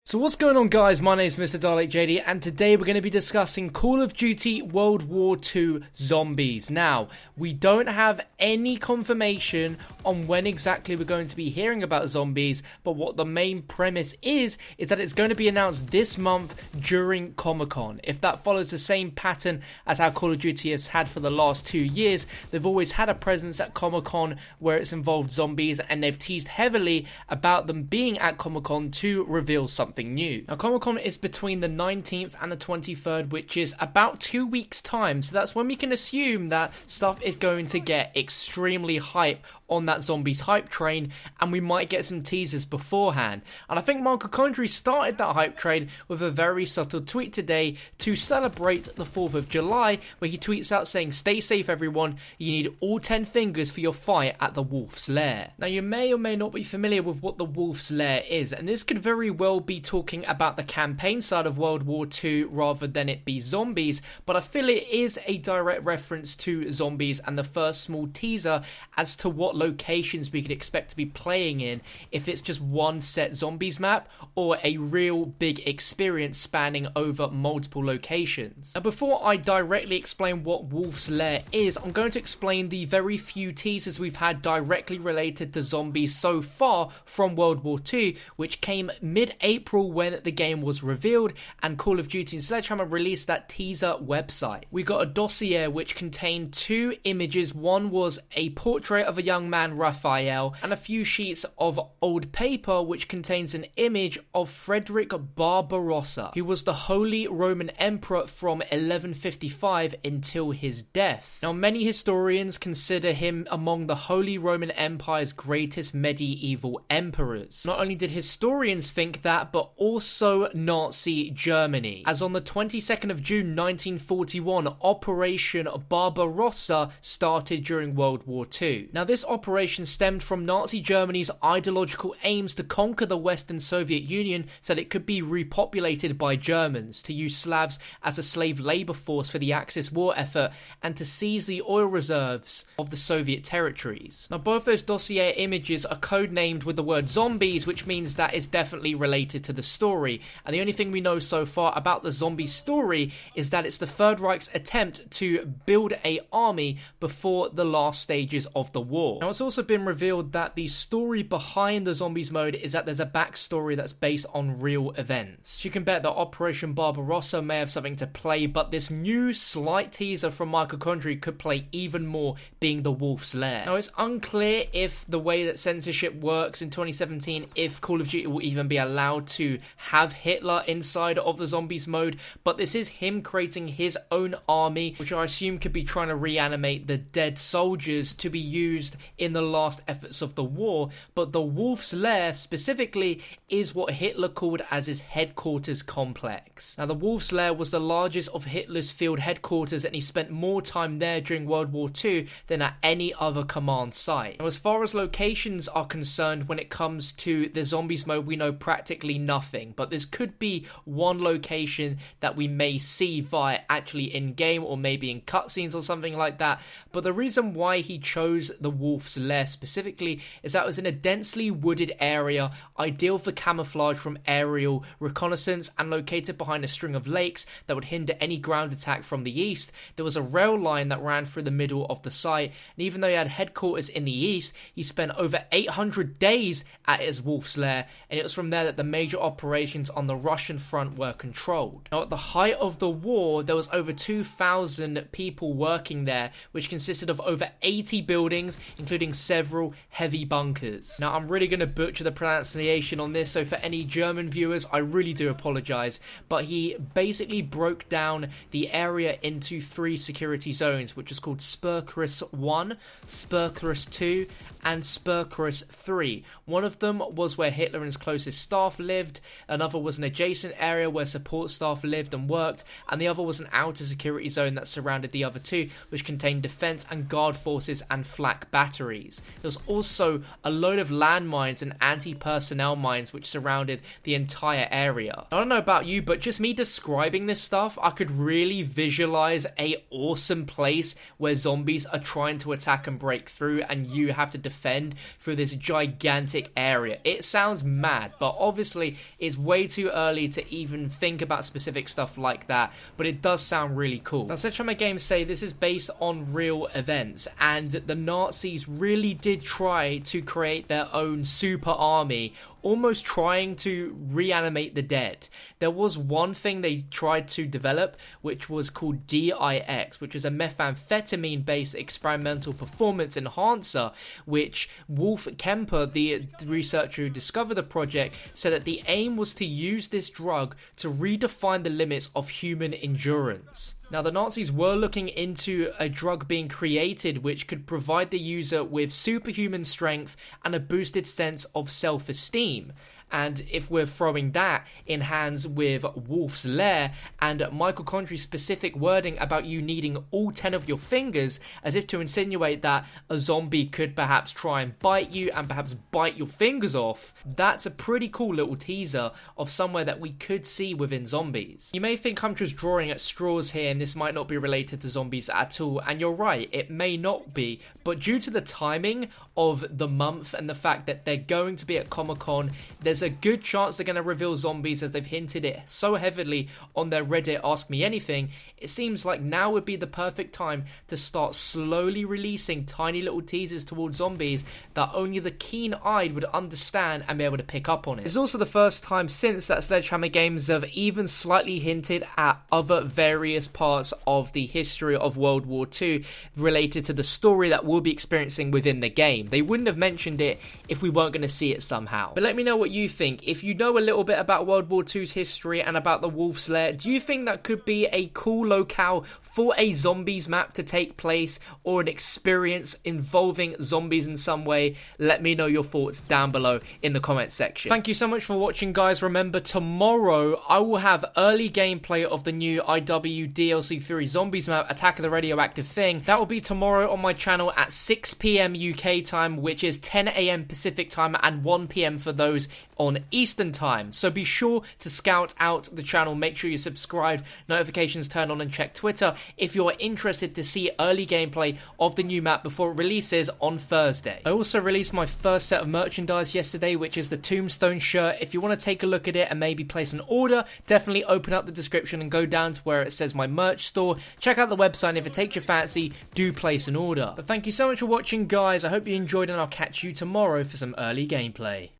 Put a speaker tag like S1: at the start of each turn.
S1: So what's going on, guys? My name is Mr. Dalek JD, and today we're going to be discussing Call of Duty World War II Zombies. Now, we don't have any confirmation on when exactly we're going to be hearing about zombies, but what the main premise is that it's going to be announced this month during Comic-Con. If that follows the same pattern as how Call of Duty has had for the last 2 years, they've always had a presence at Comic-Con where it's involved zombies, and they've teased heavily about them being at Comic-Con to reveal something new. Now, Comic-Con is between the 19th and the 23rd, which is about 2 weeks time, so that's when we can assume that stuff is going to get extremely hype on that zombies hype train, and we might get some teasers beforehand. And I think Micheal Condrey started that hype train with a very subtle tweet today to celebrate the 4th of July, where he tweets out saying, "Stay safe everyone, you need all 10 fingers for your fight at the Wolf's Lair." Now, you may or may not be familiar with what the Wolf's Lair is, and this could very well be talking about the campaign side of World War II rather than it be zombies, but I feel it is a direct reference to zombies and the first small teaser as to what locations we could expect to be playing in, if it's just one set zombies map or a real big experience spanning over multiple locations. Now, before I directly explain what Wolf's Lair is, I'm going to explain the very few teasers we've had directly related to zombies so far from World War II, which came mid-April when the game was revealed and Call of Duty and Sledgehammer released that teaser website. We got a dossier which contained 2 images. One was a portrait of a young man, Raphael, and a few sheets of old paper which contains an image of Frederick Barbarossa, who was the Holy Roman Emperor from 1155 until his death. Now, many historians consider him among the Holy Roman Empire's greatest medieval emperors. Not only did historians think that, but also Nazi Germany, as on the 22nd of June 1941, Operation Barbarossa started during World War II. Now, this operation stemmed from Nazi Germany's ideological aims to conquer the Western Soviet Union so that it could be repopulated by Germans, to use Slavs as a slave labor force for the Axis war effort, and to seize the oil reserves of the Soviet territories. Now, both those dossier images are codenamed with the word zombies, which means that it's definitely related to the story, and the only thing we know so far about the zombie story is that it's the Third Reich's attempt to build an army before the last stages of the war. Now, it's also been revealed that the story behind the zombies mode is that there's a backstory that's based on real events. You can bet that Operation Barbarossa may have something to play, but this new slight teaser from Micheal Condrey could play even more, being the Wolf's Lair. Now, it's unclear if the way that censorship works in 2017, if Call of Duty will even be allowed to have Hitler inside of the zombies mode, but this is him creating his own army, which I assume could be trying to reanimate the dead soldiers to be used in the last efforts of the war. But the Wolf's Lair specifically is what Hitler called as his headquarters complex. Now, the Wolf's Lair was the largest of Hitler's field headquarters, and he spent more time there during World War II than at any other command site. Now, as far as locations are concerned, when it comes to the zombies mode, we know practically nothing, but this could be one location that we may see via actually in-game or maybe in cutscenes or something like that. But the reason why he chose the Wolf's Lair specifically is that it was in a densely wooded area, ideal for camouflage from aerial reconnaissance, and located behind a string of lakes that would hinder any ground attack from the east. There was a rail line that ran through the middle of the site, and even though he had headquarters in the east, he spent over 800 days at his Wolf's Lair, and it was from there that the major operations on the Russian front were controlled. Now, at the height of the war, there was over 2,000 people working there, which consisted of over 80 buildings, including several heavy bunkers. Now, I'm really going to butcher the pronunciation on this, so for any German viewers, I really do apologize, but he basically broke down the area into 3 security zones, which is called Spurkris 1, Spurkris 2, and Spurkris 3. One of them was where Hitler and his closest staff lived, another was an adjacent area where support staff lived and worked, and the other was an outer security zone that surrounded the other 2, which contained defense and guard forces and flak batteries. There was also a load of landmines and anti-personnel mines which surrounded the entire area. I don't know about you, but just me describing this stuff, I could really visualize a awesome place where zombies are trying to attack and break through, and you have to defend through this gigantic area. It sounds mad, but obviously it's way too early to even think about specific stuff like that, but it does sound really cool. Now, Sledgehammer Games say this is based on real events, and the Nazis really did try to create their own super army, almost trying to reanimate the dead. There was one thing they tried to develop, which was called DIX, which is a methamphetamine-based experimental performance enhancer, which Wolf Kemper, the researcher who discovered the project, said that the aim was to use this drug to redefine the limits of human endurance. Now, the Nazis were looking into a drug being created which could provide the user with superhuman strength and a boosted sense of self-esteem. And if we're throwing that in hands with Wolf's Lair and Micheal Condrey's specific wording about you needing all 10 of your fingers, as if to insinuate that a zombie could perhaps try and bite you and perhaps bite your fingers off, that's a pretty cool little teaser of somewhere that we could see within zombies. You may think I'm just drawing at straws here and this might not be related to zombies at all, and you're right, it may not be, but due to the timing of the month and the fact that they're going to be at Comic-Con, there's a good chance they're going to reveal zombies, as they've hinted it so heavily on their Reddit Ask Me Anything. It seems like now would be the perfect time to start slowly releasing tiny little teasers towards zombies that only the keen-eyed would understand and be able to pick up on it. It's also the first time since that Sledgehammer Games have even slightly hinted at other various parts of the history of World War II related to the story that we'll be experiencing within the game. They wouldn't have mentioned it if we weren't going to see it somehow. But let me know what you think. If you know a little bit about World War II's history and about the Wolf's Lair, do you think that could be a cool locale for a zombies map to take place, or an experience involving zombies in some way? Let me know your thoughts down below in the comments section. Thank you so much for watching, guys. Remember, tomorrow I will have early gameplay of the new IW DLC 3 zombies map, Attack of the Radioactive Thing. That will be tomorrow on my channel at 6 PM UK time, which is 10 AM Pacific time and 1 PM for those on Eastern time. So be sure to scout out the channel, make sure you're subscribed, notifications turned on, and check Twitter if you're interested to see early gameplay of the new map before it releases on Thursday. I also released my first set of merchandise yesterday, which is the Tombstone shirt. If you want to take a look at it and maybe place an order, definitely open up the description and go down to where it says my merch store. Check out the website, and if it takes your fancy, do place an order. But thank you so much for watching, guys. I hope you enjoyed, and I'll catch you tomorrow for some early gameplay.